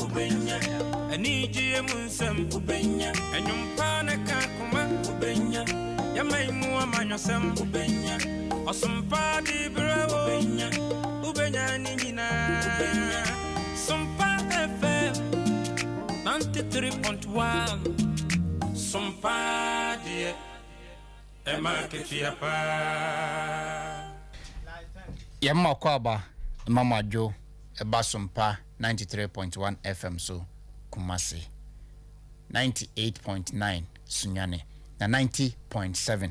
ubenya aniji emunsem ubenya enyumpa na kakuma ubenya yamaimu amanyosem ubenya osumpa di brewo ubenya ninyina Sompa FM 93.1 Sompa die Emakefiapa Yamma kwaba Mama Jo Eba Sompa 93.1 FM so Kumasi 98.9 Sunyane na 90.7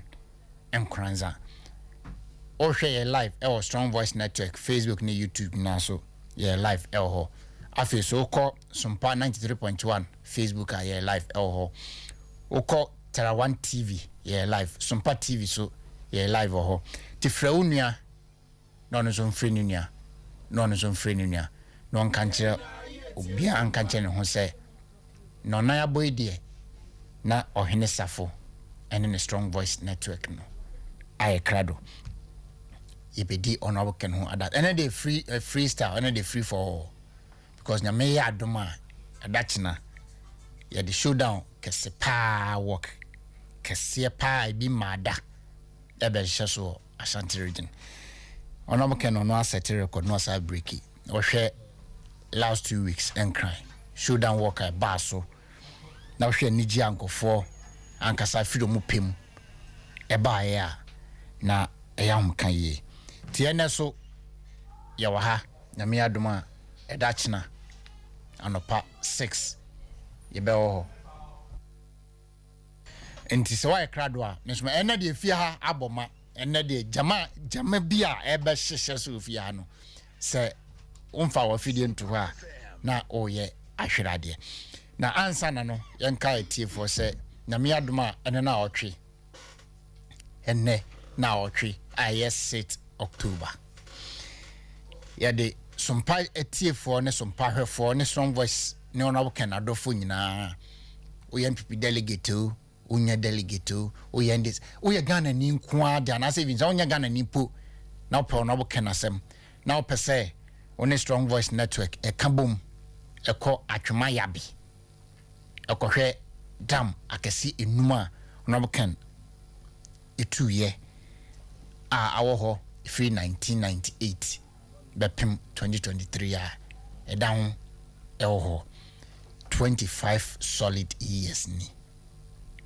Mkranza Oshe live our Strong Voice Network Facebook ni YouTube na so live ho afi so ko Sompa 93.1 Facebook live ho uko Terawan TV live Sompa TV so live ho tifra unua no so mfri nua no so mfri nua no nkanche obia nkanche ne ho se no na ya boy die na ohene safo ene ne Strong Voice Network no krado yebedi honorable ken ho adat ene dey freestyle ene dey free for all because na me ya adoma adachina ya the showdown kese pa work kese pa bi mada ebe so Ashanti region honorable ken no asset record no aside break o hwe last 2 weeks and cry showdown work ba so na hwe niji ankofo ankasa fido mu pem eba ya na eyam kan ye tiene so yawa ha na me adoma edachina anopa 6 yebewo enti se wa krado a mesoma ena de fie ha aboma ena de jama bia ebe hyehye so fie ha no se umfa wa fidie nto ha na oye ahwerade na ansa na no yenka etiefo se na me adoma ena na otwe enne na otwe ayes October yade Sompa etiefo ne Sompa hwefo ne Strong Voice ne Honorable Canada fo nyina OMPP delegate unya delegate oyendis oye Ghana ni nkoa de na se vinza onya Ghana ni po na opo Honorable Canasem na opese one Strong Voice Network ekabom eko atwema yabi ekohwe dam akesi enuma Honorable Can etuye awoho free 1998 bepim 2023 down ewo 25 solid years ni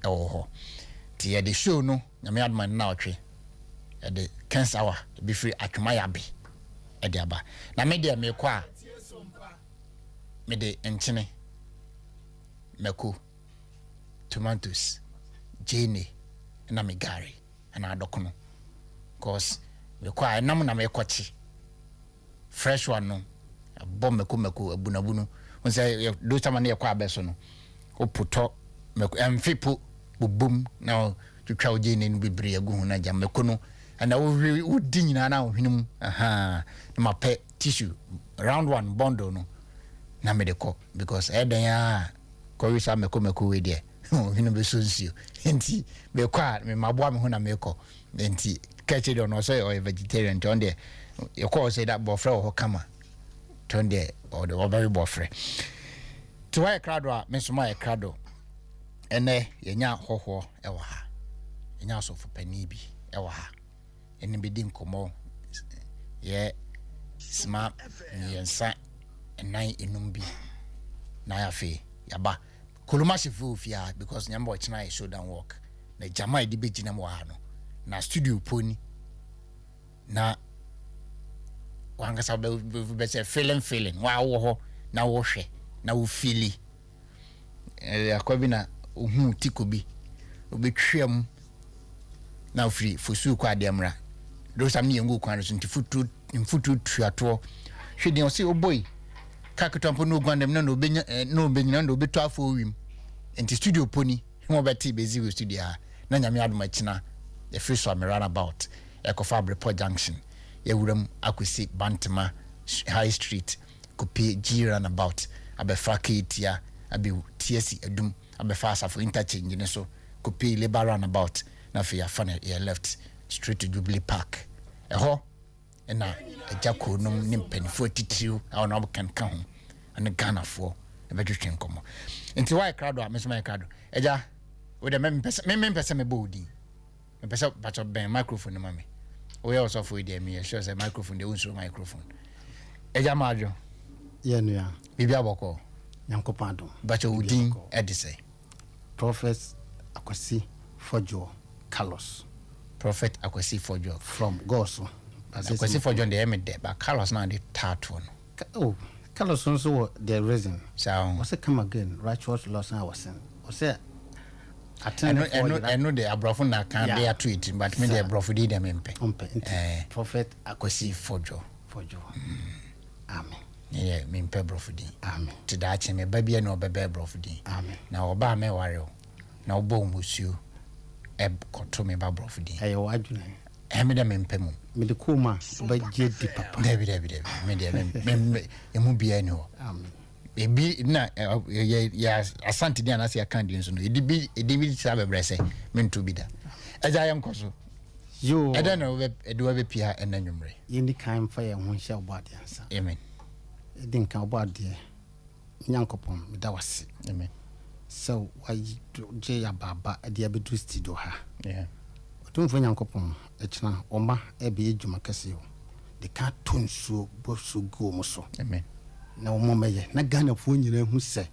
ewo ti the show no na me adman na otwe the cancer hour be free atwema yabe de aba na me de me kwa me de enchine meko tomatoes jene na me gari na adokono cause we kwa nam na me kwachi fresh one no bom meko abunabunu onse do tama na yakwa abeso no oputo meko emfipo bubum na twitwa oje ne no bebre agu hu na jam meko no na wo di nyina na ohwenum na mape tissue round one bundle no na me de ko because eden ya ko wi sa meko we de ohwenum be so nsio enti be kwa me maboa me hu na meko enti catch it on or say or a vegetarian to there you call say that bofre or kama turn there or the very bofre to why crowd me so my crowd ene yenya hoho ewa ha yenya so for pani bi ewa ha ene be din komo ye sma yensa enai enum bi na ya fe yaba koluma shifu fia because nyamba china show down work na jama di be gina mo ha no na studio poni na wanga sabe be say feeling wa wo ho na wo hwe na wo feeli akwabi na ohu tikobi obetwam na ofri fosu kwa ademra do sam ni yengu kwan so ntifutu tuato hwede o say oboy kaketompo no gwandem na obenya no obenyina na obeto afo wim enti studio poni mo beti bezi studio ha na nyame adoma china the free so run about Ecofabre Port Junction yewuram akwesi Bantama High Street kopi G runabout abefa ketia abe TSC adum abefa asafo interchange ne so kopi Labour runabout na fe ya fana ya left straight to Jubilee Park eho na ajako nom ni mpanifo titiriu awon obo kan ka ho ane Ghana fo ebetwetwe nkomo nti why crowd a mesoma crowd eja we de me pese me body me pese patch up ben microphone no mame we also for dey me sure say microphone dey unso microphone eja majo ye nua bibia boko Nyankopɔn adom bacho udin edise Prophet Akwasi Fojo Carlos Prophet Akwasi Fojo from Goso Akwasi Fojo dey me there but Carlos now dey tattoo no oh Carlos also the reason so was it come again righteous loss I was saying was it I know the abrofo na can dey tweet but me the abrofo dey dem mpe Prophet Akwasi Fojo amen yeah me mpe brofo din amen to da che me ba bia na obebe brofo din amen na oba me ware na obo musuo e koto me ba brofo din ayo wadwune me da me mpe mu me de kuma ba je di papa David me de me emu bia ni ho amen ebi na ya asante dia na se ya kan din so no edibi sa bebre se me nto bi da eja yam koso yo eda na edo be pia enanwumre yindi kan fa ye ho hia obade ansa amen edin kan obade Nyankopɔn me da wase amen so why je ya baba de abedu studio ha yeah Tumfo Nyankopɔn ekina oma ebe edwuma kase o de ka tonsuo boso go mo so amen na omo meye na Ghana fo nyina hu se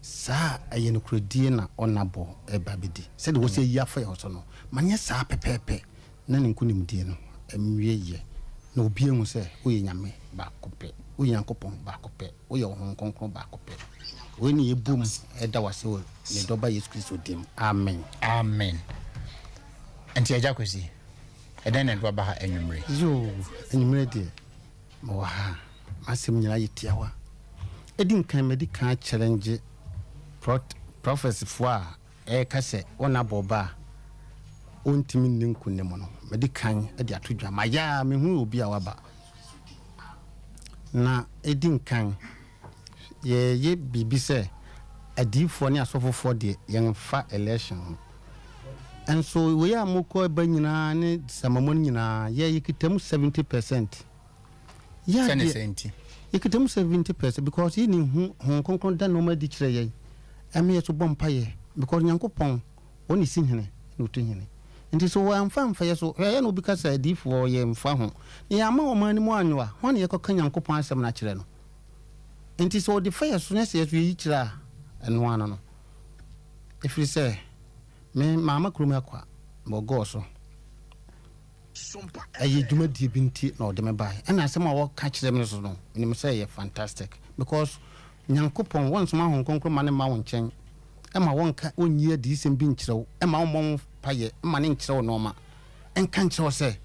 saa aye no krodie na onabo eba bedi se de wo se yi afa ye so no manye saa pepepe na ne nkunimdie no emwie ye na obi hu se oye nyame ba kope oye Nyankopɔn ba kope oye ohon konkron ba kope we ni ebum eda wase o ne doba Yesu Kristo dim amen amen enti eja kwesi eden na ba ha enwumre yo enwumre de mo ha asem nyina yetiawa edin kan medical challenge prophecy fo a ka se ona boba ontimi ninkunem no medical e de atodwa maya me hu obi a waba na edin kan ye bibi se adifo ne asofofo de yenfa election and so we are moko ba nyina ne samamon nyina ye yikitam 70% yeah 70 yikitam 70% because he ni hu konkron da no ma di kire ye ame so bompa ye because Nyankopɔn oni si hene no to hene nti so wa amfa ye so ye no bi ka sa adifo ye mfa ho ye ama o mani mu anwa ho ne ye koka Nyankopɔn asem na kire no nti so the fire so ne se ye so yi kire eno ana no efiri se me mama kroma kwa mo go so SOMPA ayi dwuma die binti na ode me bai na asem a wo ka kire me so no ni me say ye fantastic because Nyankopɔn won so ma hon konkro ma ne ma won chen e ma won ka onyi adi sem bi nkirew e ma won paye e ma ne nkirew no ma en kan kirew se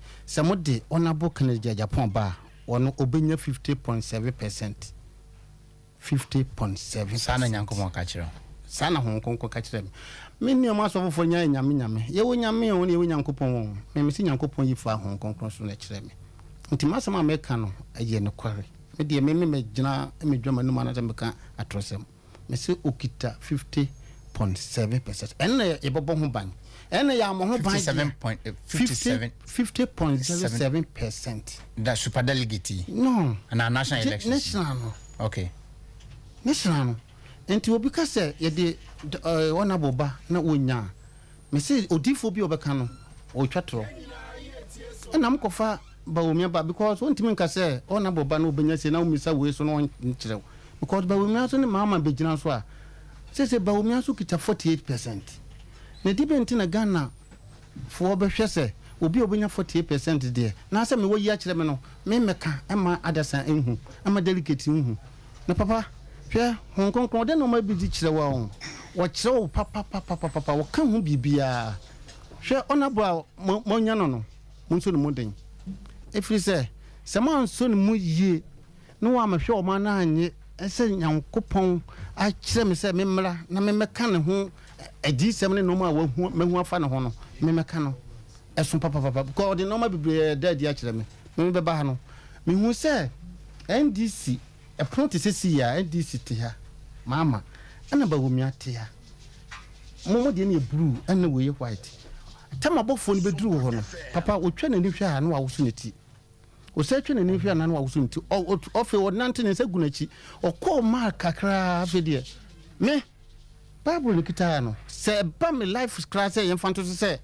mo de onabo Kennedy Agyapongi ba wono obenya 50.7% 50.7 sana Nyankopɔn ka kirew sana hon konkro ka kire me ni ma so fofo nya nyame ye wo nyame won ye wo Nyankopɔn me si Nyankopɔn yi fa hon konkro so na kire me nti masama me ka no aye ne kware me de me gina me dwama no ma na temka atrosem me se okita 50.7% enne ye bobo ho ban enne ya mo ho ban 50.07% that super delegate no na national election national no okay national no enti obi ka se ye de wona boba na wonya me se odifo bi obeka no o twatro ena mkofa ba omia ba because won timi nka se wona boba na obenya se na umisa we so no nkirew because ba omia so ne mama begina so a se ba omia so kita 48% na dibenti na Ghana fo obehwe se obi obenya 48% de na se me wo yi a kire me no me meka ema adasa enhu ema delicate enhu na papa hwe hon konkron de no ma bi di kire wa wo kire wo papa wo kan hu bibia hwe onabo mo nya no munso no moden efiri se man so no mu yie no wa ma hwe o ma na anye ese Nyankopɔn a kire me se me mmra na me meka ne ho adi sem ne no ma wa hu me hu afa ne ho no me meka no eso papa because the normal bibre daddy a kire me me be ba ha no me hu se NDC e pront se si ya NDC te ha mama ana ba wumi ate ha mo de ne blue ana we white tama bofo ne beduru ho no papa otwa na ni hwe ha no wa woso ne ti o se twa na ni hwe na no wa woso ne ti o fe o nante ne se gunachi o ko ma kakra fe de me Bible nikita no say ba me life class say yemfanto say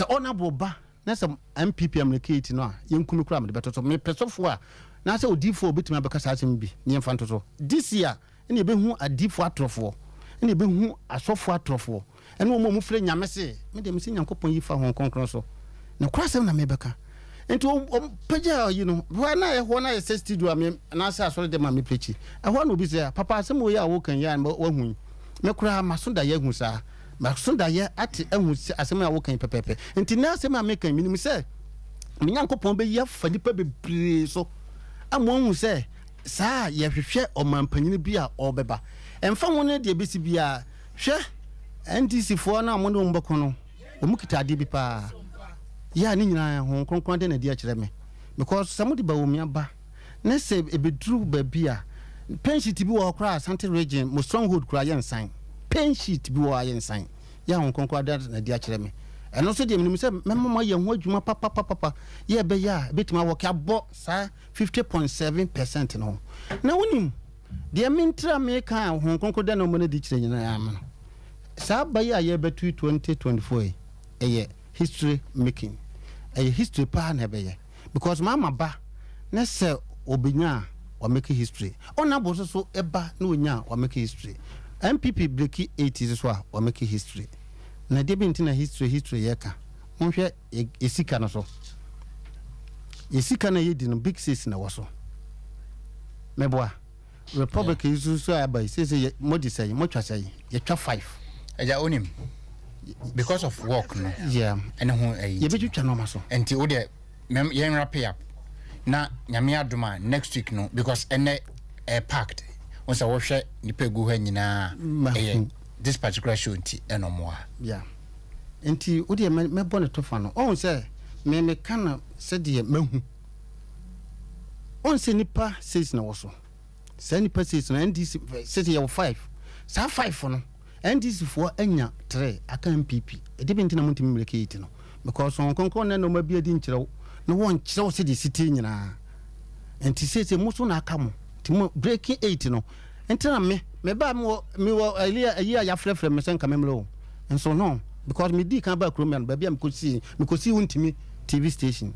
honorable ba na say MPP amlekate no a yenkumi kura me betoto me pesofo a na say odifo obetima bekasa asem bi ne yemfanto so this year ene ebehu adifo atrofo ene ebehu asofo atrofo ene wo mu frɛ nyame se me dem se nyankopon yi fa hon konkron so na kura se na me beka enti pagya you know wa na ho na say studio me na say asore dem me preach ho na obi say papa asem wo ya wo kan ya na wa hu me kura masonda ye hu sa masonda ye ate ahu asem ya wo kan pepepe enti na asem a me kan minim say me nyankopon be ya fa nipa bebre so amon hu say saa ye hwehwe omanpanyin bi a obeba emfa won de besi bia hwe NDC fo na mo no mbako no omukita ade bi pa ya ni nyina ho konkron de na di a kire me because somebody ba wo mi aba na se ebedru ba bia pension ti bi wo kra Asante region mo stronghold kra ye nsan pension ti bi wo ye nsan ya ho konkron de na di a kire me eno so de me se memma ye ho adwuma papa ye be ya betima wo ka bo sa 50.7% no na wonim de mintra me ka ho konkron de na mo na di kire nyina ya me sa ba ya ye betu 2024 eye history making eye history pa na be ye because mama ba na se obinya o make history ona bo so eba na onya o make history MPP breaki 80s so o make history na de binti na history ye ka monhwe esika no so esika na ye di no big six na wo so meboa republic is so abai say modi say mo twa say ye twa 5 eja onim because of work no yeah ene ho ye betwa no ma so enti wo de ye wrap up na nyame adoma next week no because ene packed won say wo hwe nipa gu ha nyina this particular show nti eno mo yeah enti wo de me bone to fa no on say me kana se de mahu on se nipa says na wo so se nipa says na NDC say ye 5 sa 5 no NDC for anya 3 aka MPP e de binti na muntimi mrekete no because on konkon na no ma bia di nkyerɛw no won kyerɛw se de city nyina enti say muso na aka mo ti mo breaking 8 no enti na me ba mo elia ya frɛfrɛ me sen kamemlo enso no because me di kan ba kromian ba bia me kosi wuntimi TV station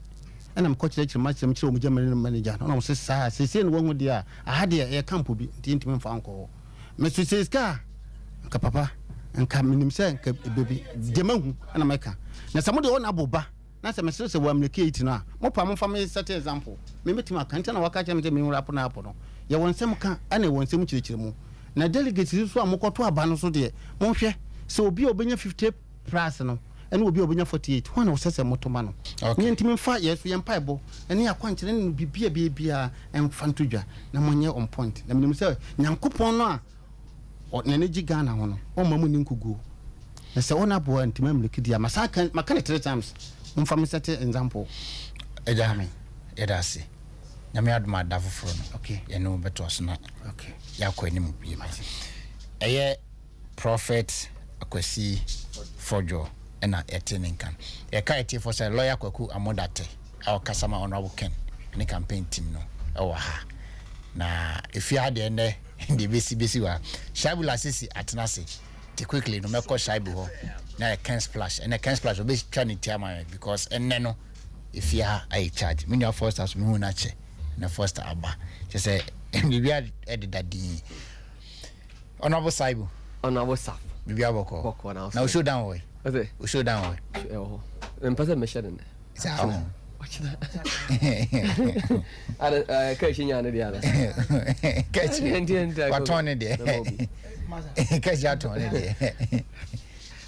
ana me ko kyerɛ match me kyerɛ mo german manager na mo se saa se no won dia aha de e camp bi enti me fa anko me so se ska ka papa nka minim se nka bebi demahu ana meka na samo de ona boba na se mesere se wa mlekate no a mo pa mo fa me set example me metima kanta na waka kyem te me rapo na apo no ye wonsem ka ana wonsem kyerɛkyerɛ mu na delegate so amokoto aba no so de mo hwɛ se obi obenya 50 plus no ene obi obenya 48 ho na wo sese motoma no nye ntimi mfa ye so ye mpaibo ene akwankyerɛ ne bibia emfanto dwa na monye on point na minim se nyankopon no a o neneji Ghana hono o mamu ni nkugu na se ona bo antima mlekidi ya masaka makane 3 times mfa me set example eja me edase nyame aduma dafoforo no okay ye no beto so na okay yakọ anim bi eye prophet akwasi fojo na eteninkan e ka eti for say lawyer kwaku amodate our customer honorable Ken ne campaign team no e wa ha na if you had ene the besi wa shaibu la sisi atenase te quickly no meko shaibu ho na e Ken splash and e Ken splash obe try to tiama because enne no if you are I charge me your first as me hu na che na first aba she say bibia edidadi honorable saibu honorable saf bibia boko na o show down way okay o show down way empasa me share ne sao ada kashi nyane dia ala kashi watone de kashi atone de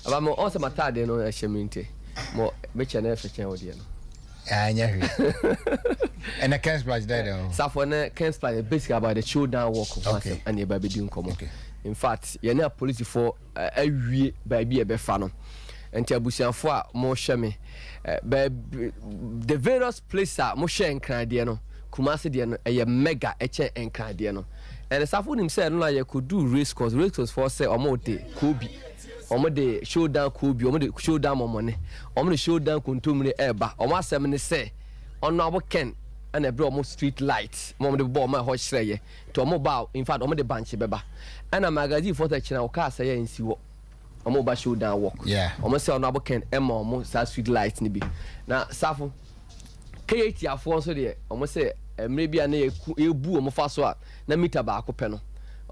aba mo on se matade no eheminte mo be chene efechen odie no anya hwe and a Ken splash there safo na Ken splash basically about the showdown walk of us and e ba be di nkomo in fact ye na police for awie ba bi e be fa no enti abusianfo a mo hwe me the various places mo hwe enkrade no Kumasi de no e mega eche enkrade no and safo nim say no ye could do race course for say omo de kobi omo de showdown kobi omo de showdown momone omo de showdown kontomre eba omo asem ne say ono abo Ken and a bro street light mom de ball my horse shreye to mobile in fact the bunch beba and a magazine for the channel car say in si wo mobile showdown walk almost say honorable Ken Emma mo street light ni bi na safo KT afo so de almost say maybe an ebu o mo fa so a na meter ba ko pe no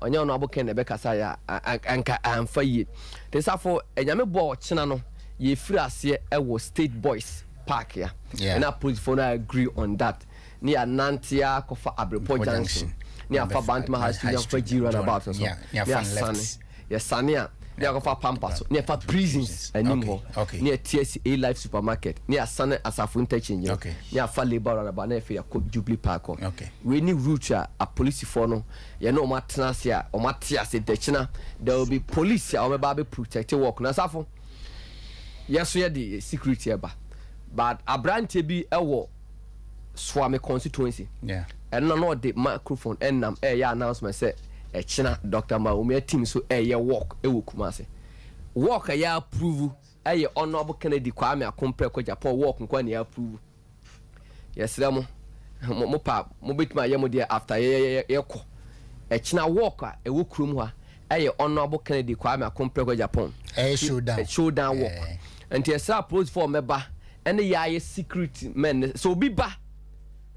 onye honorable Ken ebe kasa ya anka amfa yi de safo enyame ball china no ye free ase e wo State Boys Park ya and I police for agree on that ni anantia ko fa Abrepo Junction ni afa Bantama High Street for G about so ya left ya sania ni afa Pampas ni afa prisons animo ni TSA Life Supermarket ni asane asafo interchange ni afa labor about na fe Jubilee Park we ni route a police for no ye no matena se a o matia se dechina there will be police a o be protect work na safo yes we the security eba but abrante bi ewo Swami constituency and no the microphone and nam ya announcement say e china Dr. Maumia team so ye work e wo Kumase work ya approve ye honorable Kennedy Kwame Akompre ko Japan work nkwa na approve yes ramo mo pa mo betima ye mo dia after ye ko e china work e wo krum ha ye honorable Kennedy Kwame Akompre ko Japan showdown work and yes approach for member and the security men so be ba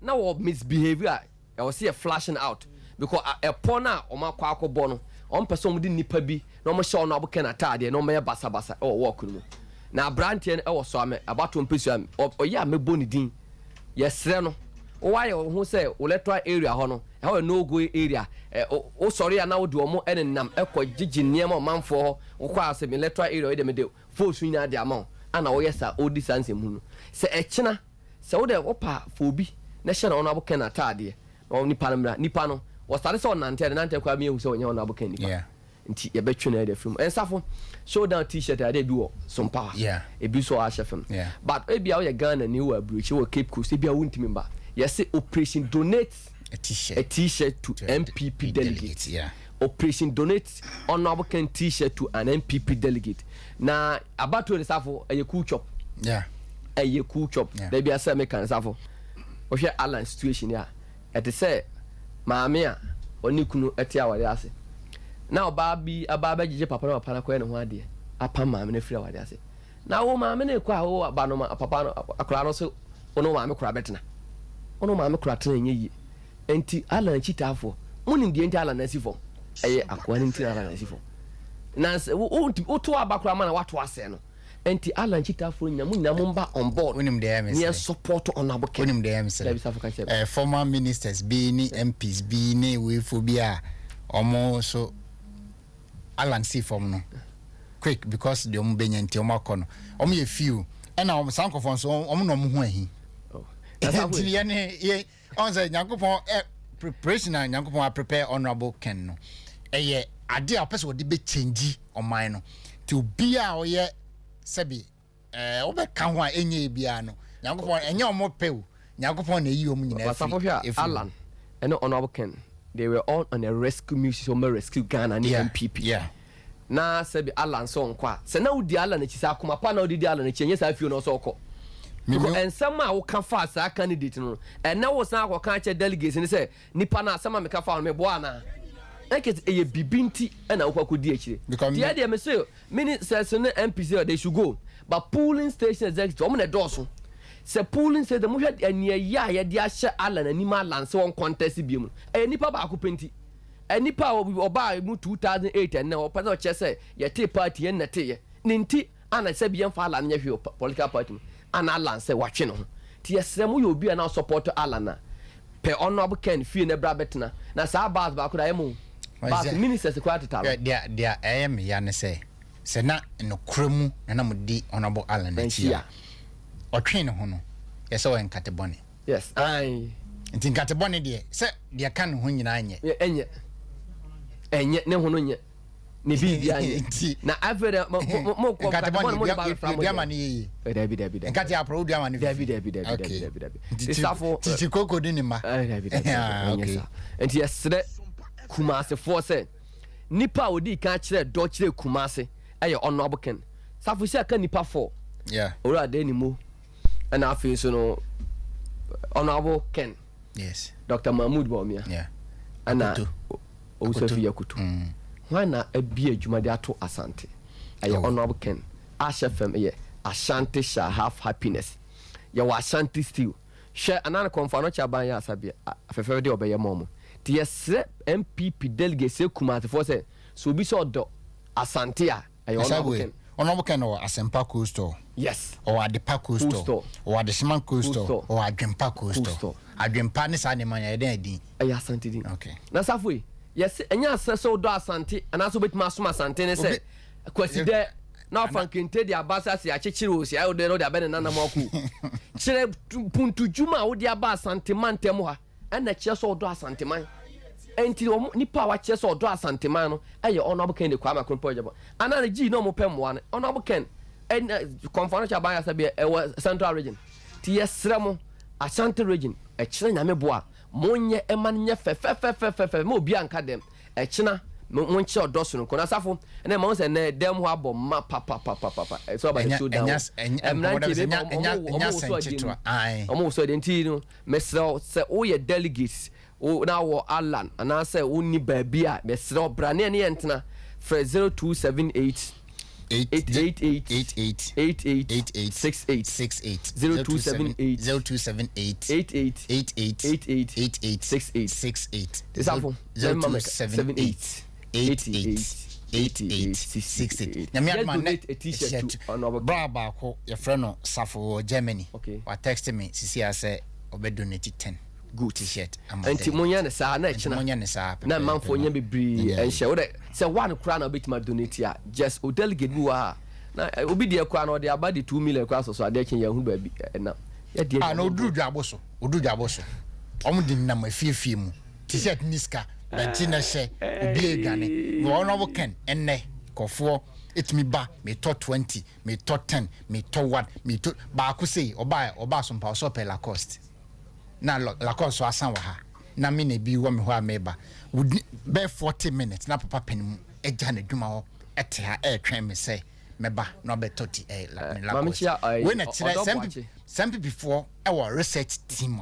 now what misbehavior I was see flashing out because a pona o ma kwa akobọ no on person with nipa bi no mo show no aboke na tade no me basa basa o work no na brantie e wo so ame about to mpesu am o ya me boni din yesre no o wa ye ho say o electoral area ho no e ho no go area o sorry na wo de o mo enenam ekọ gigi niam o manfo ho o kwa se me electoral area de me de force nya de amount ana wo yesa o distance mu no se echina se wo de opa fobi na hye na ono aboke na tade no nipa no wo start se nante kwa mi ehu se onye ono aboke nipa nti ye betwe na de film ensafo showdown t-shirt ade bi wo SOMPA e bi so a chefem but e bia wo ye Ghana ni wo abruchi wo Cape Coast e bia wo ntimi ba ye say operation donate a t-shirt to MPP delegates operation donate honorable Ken t-shirt to an MPP delegate na abato de safo eye cool chop eye cool chop they be asa make kan safo o hwe Alan situation ya ete say maame a oni kunu ete awade ase na ababa gije papa na papa na ko ne ho ade apa maame na firi awade ase na wo maame na ekwa wo aba no papa no akora no so ono maame kora betena ono maame kora tena nyeyi enti Alan chitafo munim die enti Alan na sifo eye akwa ni enti Alan na sifo na wo to abakora ma na wato ase no enti Alan chitafo nyam mba on board unim de MS ne support on aboke unim de MS former ministers be ni MPs be ni we phobia omo so Alan see from no quick because the ombenya nti omakono omo ye few and na sankofon so omo no mo ho ahi enti ye ne ye on say Nyankopon preparation na Nyankopon prepare honorable Ken no eye ade a person de be change oman no ti obi a oye sebi obeka ho a enye bia no Nyankopon enye omo pew Nyankopon na yi omo nyina fi Alan and honorable Ken they were all on a rescue mission so rescue Ghana and MPP na sebi Alan so nkwa se na udi Alan chi sa akoma pa na udi Alan chi enye sa fi no so okọ because ensema wo ka fa sa candidate no and na wo san akọ kan che delegates ni say nipa na asema me ka fa no me bo ana eket eye bibinti na wo kwakodi akire dia dia me say ministers and MPs they should go but polling station executive o mo na doso se polling say the mo hwed ania ya dia hye Alan anima lance won contest bi mu nipa ba akopenti nipa oba mu 2008 and na opasa che say ye te party en na te ye ninti ana se bi en fa Alan nya hwe political party ana Alan say watwe no ti yesrem yo obi na support Alan na pe honorable Ken fie na bra betena na sa bas ba ko da emu bas ministers ko atata dia am ya ne say se na no kremu na mo di honorable Alan na chia otwe ne ho no yese wo enkate bone yes ai nti nkate bone de se dia kan ho nyina anye enye ne ho no nye ne bi anye na avere mo ko nkate bone mo ba fra mo dia mani David nkate apro dia mani David safo titi koko di ni ma David enti yesre Kumase force nipa odi kan kire do kire Kumase aye honorable Ken safo sia kan nipa 4 ora de ni mo and afi so no honorable Ken Yes. Dr. Mahmoud Bawumia. Yeah. Ana Osafi Yakutu. Wana ebi adwuma de ato Asante. Aye honorable Ken. Ashfm ye Ashanti shall have happiness. Ya wa Ashanti still. Share anana konfa no cha ban ya asabia. Afefe de obeye momo. Ti yesre MPP delegate se kumate for say so bi so do Asante a aye honorable Ken. Honorable Ken or Asempa Coastal. Yes. Or Adepa Coastal. Or Adesiman Coastal. Or Adwempa Coastal. Adwempa ni sa ne man ya den din. Aye Asante din. Okay. Na safwe. Yes, enya so do Asante and so betima so Asante ne say kwasi de na fankente de abasa se akekire o se ayo de no de abene nana maku kire puntu juma wo de aba Asante man tem ha na kire so do Asante man enti nipa wa kire so do Asante man no aye honorable Ken de kwa makron project ana gi no mo pem wa no honorable Ken en konfano cha ban ya sabe e central region ti yesre mo Asante region e kire nyame boa monye eman nye fe mo bi anka dem e kina monche odoso no kona safo na ma won ne dem ho abom ma papa so ba show down enya sentito ai omo so denti no mesro se o ye delegates o na wo Alan ana se woni ba bi a mesro brane ne yentena for 0278 88 Braba ko your friend no Safo Germany. Wa text me sisi ase obedonate 10 good t-shirt. Anti monya ne sa na china. Monya ne sa. Na manfo nya bibri enhye wo de se one kra na obetima donate a just o delegate bu wa na obi de kra na o de abadi 2 million kra so ade chen ya hu ba bi na ya de na oduru dwaboso omo de na mafiefie mu t-shirt niska banti na hye obi egane wo no Ken enne kofo etimi ba me to 20 me to 10 me to 1 me to ba ko sei oba so mpa so pe la cost na la cost so asan wa ha na me na bi wo me ho ameba be 40 minutes na papa penimu eja na dwuma ho ete ha twen me say meba no be 30 la cost we na tire some people before our research team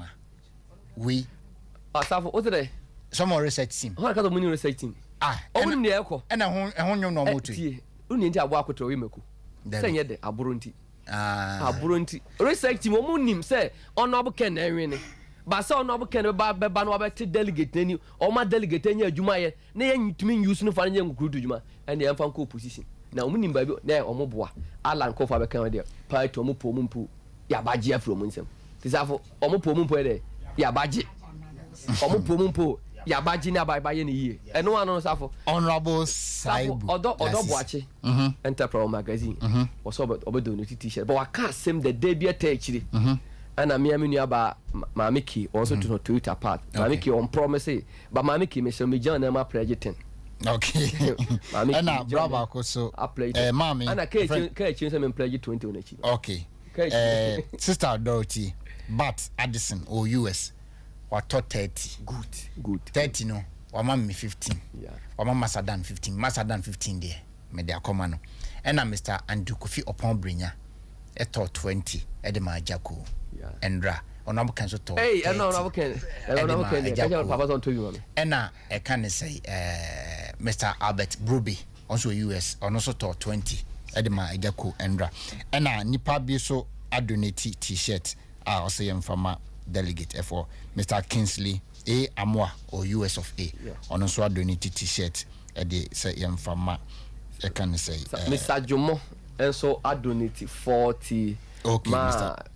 we asafo otere some research team ho ka do muni research team omun ne eko na ho nwom no mo tu uni nti abo akoto we meku senye de aboronti aboronti research team omun nim say honorable Ken na enwe ba say honorable Ken ba no abete delegate nani o ma delegate anya adwuma ye na ye ntumi use no fa nya ngukudu adwuma ene ye mfa nko opposition na omun nim ba bi na omo boa Alan ko fa be kan de party omo po mumpu ya baje afro mu nsem tisafo omo po mumpu de ya baje omo po mumpu ya baji na bye bye ye eno anu safo honorable Saibu odo boache enterprise magazine was obedo no t-shirt but waka same the day be atachiri ana me amenu aba mamiki also to no Twitter part mamiki on promise but mamiki me so me jan na ma president okay ana bravo ko so mami ana ka chin se me pledge 20 on achi okay sister Dorothy but Addison or US what 30 good 30 no wama me 15 wama Masadan 15 there me dey akoma no and Mr. Andrew Kofi upon brinya eto 20 edema Jaco endra onabo kan so to hey onabo kan papa on to you mama ena e kan say Mr. Albert Broby also US also to 20 edema Jaco endra ena nipa bi so adonate t-shirt also yem fama delegate for Mr. Kingsley A. Amwa or US of A. On also a donate t-shirt they say fama I can say Mr. Jomo and so I donate 40 okay Mr.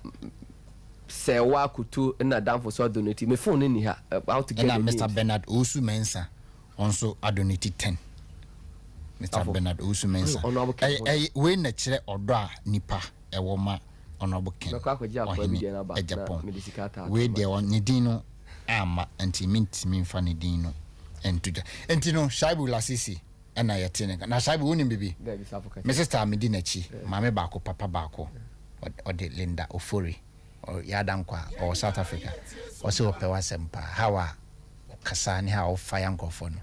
Sewa kutu na down for so donate me phone in here how to get Mr. Bernard Osu Mensa also I donate 10 Mr. Bernard Osu Mensa we na kire odo nipa e wo ma honorable Ken Agapong we there on Nidino ama anti mint min fa Nidino entuja entino Shaibu Lasisi na yetene na Shaibu woni bibi me sister Medina chi mama baako papa baako o de Linda Ofori o yadankwa o South Africa o se opewa sempa hawa kasani ha o fire nkofo no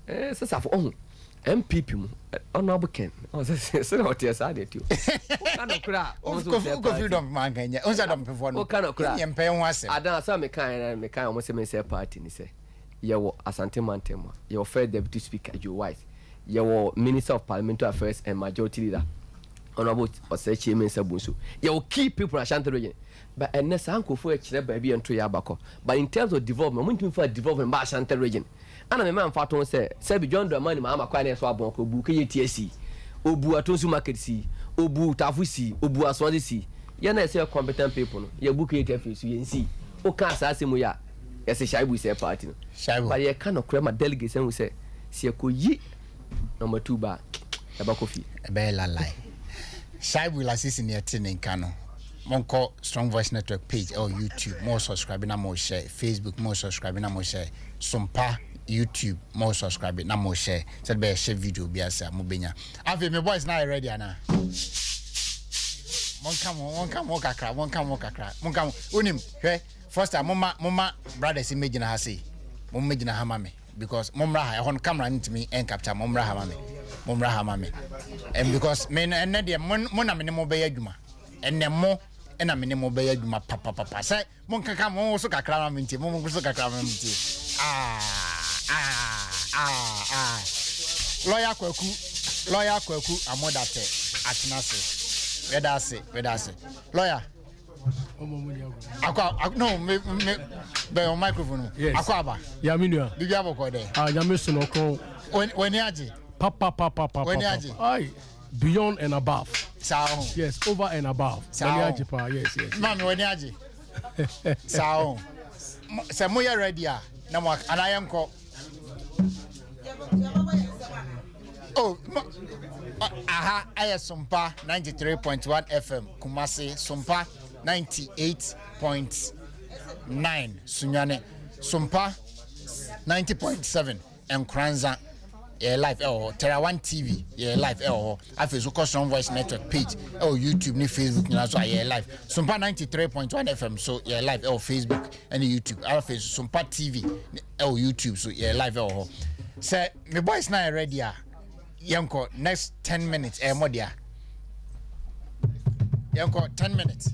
sasa for MPP mu honorable Ken say what you say too kind of cry go freedom man Kenya on say dem before no kind of cry you pay one asem adan say me kan almost say party ni say ye wo Asante Mantemo ye wo first deputy speaker Joe Wise ye wo minister of parliamentary affairs and majority leader honorable Osechi Mensah-Bonsu ye wo key people Ashanti region but ennesa ankofo e kire ba bi ento ya abako but in terms of development mun tumi for development ba Ashanti region ana me man fa ton say be John Dramani ma ama kwa na so abon ko bu ke yetiasi obu atonsu market si obu tafu si obu aswadi si ye na say competent people no ye bu ke yetiafi su ye nsi o kan sa asemu ya ye se shaibu say party no shaibu but ye kan okra ma delegate say say se ko yi number 2 ba e ba kofi e be la lai shaibu la sisi ne tene nkano monko Strong Voice Network page or YouTube more subscribe na more share Facebook more subscribe na more share Sompa YouTube more subscribe na more share said be share video bi asa mo benya ave me boys na ready ana mon kakra unim hwe first time mama brothers imagine ha say mo imagine ha mame because momra ha hon camera ntimi en capture momra ha mame and because me na de mo na me ne mo be adwuma enne mo ena me ne mo be adwuma papa say mon kaka mo so kakra ma menti mo so kakra ma menti lawyer kwaku amodate atenase weda se lawyer akwa no me be on microphone yes. Akwa aba ya minua bibi aboko de ya mesuno ko when aje papa when aje ai beyond and above sao yes over and above when aje pa yes mami when aje sao se mo ya ready a na mo anayenko oh aha aya Sompa 93.1 FM Kumasi Sompa 98.9 Sunyane Sompa 90.7 Nkranza live Terra 1 TV live afi so Strong Voice Network page YouTube ni Facebook ni so live Sompa 93.1 FM so live Facebook and YouTube afi Sompa TV YouTube so live say me boys na ready yanko next 10 minutes modia yanko 10 minutes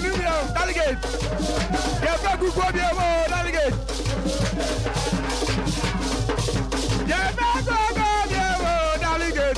delegate. Yeah, good for delegate. Yeah, delegate.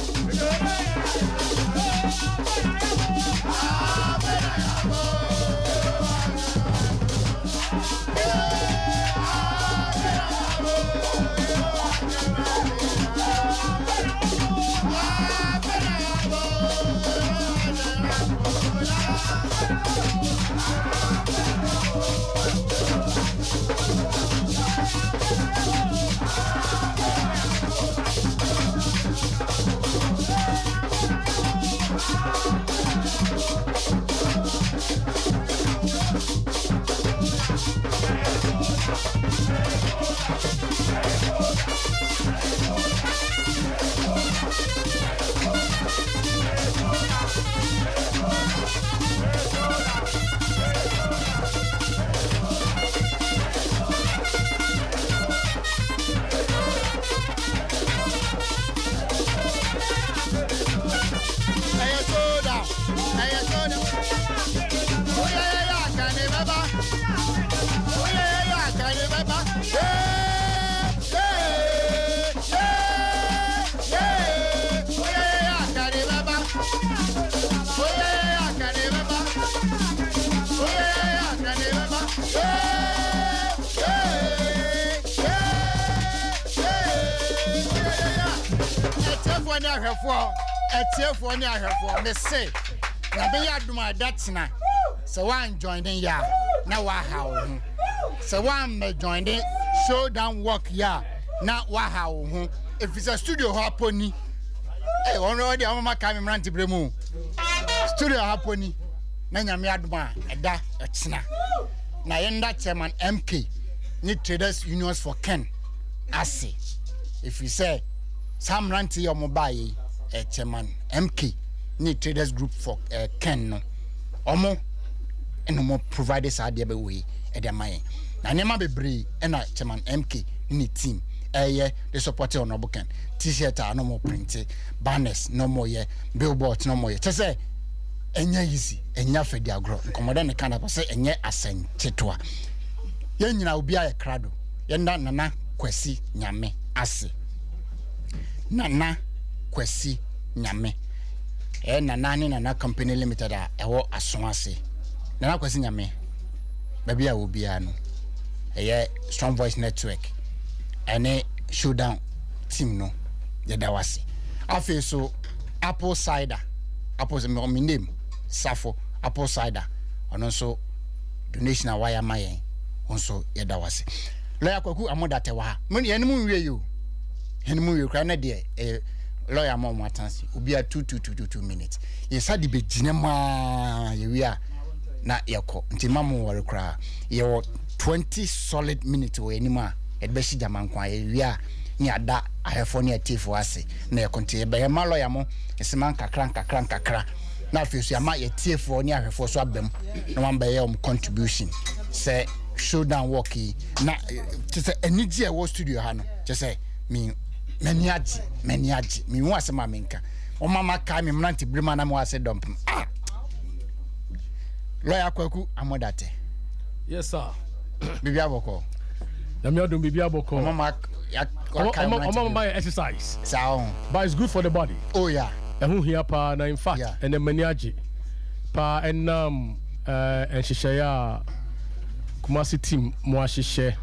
for near her for me say na be ya do my that na so one joining ya na wa how so one me joining showdown work ya na wa how if it's a studio haponi eh one already am maka me mranti bremu studio haponi na nyame adoma eda etina na yenda chairman MK ni traders unions for Ken ase if you say Sam Ranti or mobile chairman MK ni traders group for Ken no omo eno mo providers ade be we e de man na nema bebre na chairman MK ni team the support on Ken t-shirt no more print banners no more ye billboards no more ye say enya easy enya fedi agro nkomoda ne kana say enye asentetoa ye nyina obi aye krado ye nana kwasi nyame ase nana kwasi nyame nana company limited a ewo aso ase nana kwasi nyame baby a obi ano strong voice network ene showdown team no ye da wase afi so apple cider apples me name Safo apple cider ono so donation a wire mayen onso ye da wase lawyer kwaku amodate wa mun ye nemu wie yo henemu wie kra na de lawyer mo atansi obi a 2 minutes ye sadi be gine ma ye wi a na yeko nti mamu wore kra ye 20 solid minutes we anima e be shi jaman kwa ye wi a ni ada ahefo ni atifo ase na ye konti be ma lawyer mo esiman kakra na afesu ama ye tiefo ni ahefo so abem na wan be ye contribution say showdown work na say eniji e wo studio ha no say meni aji mi hu asema menka o mama ka mi mranti brima na mo ase dompem lawyer kwaku amodate yes sir bibi aboko na me odum bibi aboko mama mama exercise so but it's good for the body oh yeah who here pa na in fact and mani aji pa enam enhihye Kumasi team mo ahihye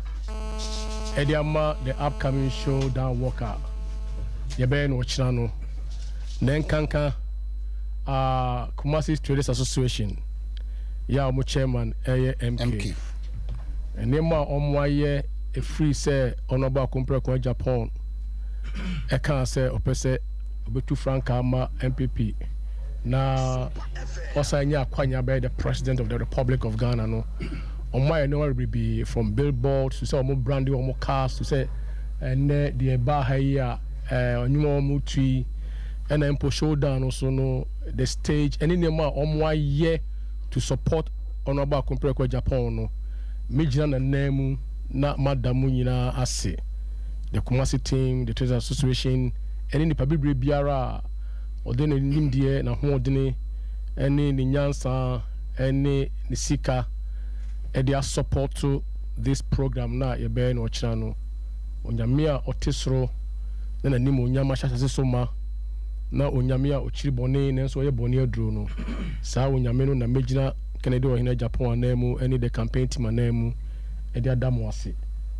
Ediama the upcoming showdown worker ye be no china no nen kanka Kumasi Traders Association ya mo chairman MK enema omwaye e free say onoba kompre ko Japan e kan say opese obetu franka ma MPP na osanya akwanya be the president of the Republic of Ghana no omwaye no will be from billboards to say omo branding omo cars to say and the bar here onyumo omo tui and empo showdown also no the stage any name omwaye to support onoba kompre ko Japan no mejina na name na madamu nyina ase the Kumasi team the Traders Association any nipa bibre biara odene nimdie na ho odene any ni nyansa any nisika edia support to this program na yebe no ochira no onyamia otesro na nanim onyama hyase so ma na onyamia ochiri bone ne so ye bone aduro no saa onyame no na megina Kennedy Japan anamu any the campaign team anamu edia damo ase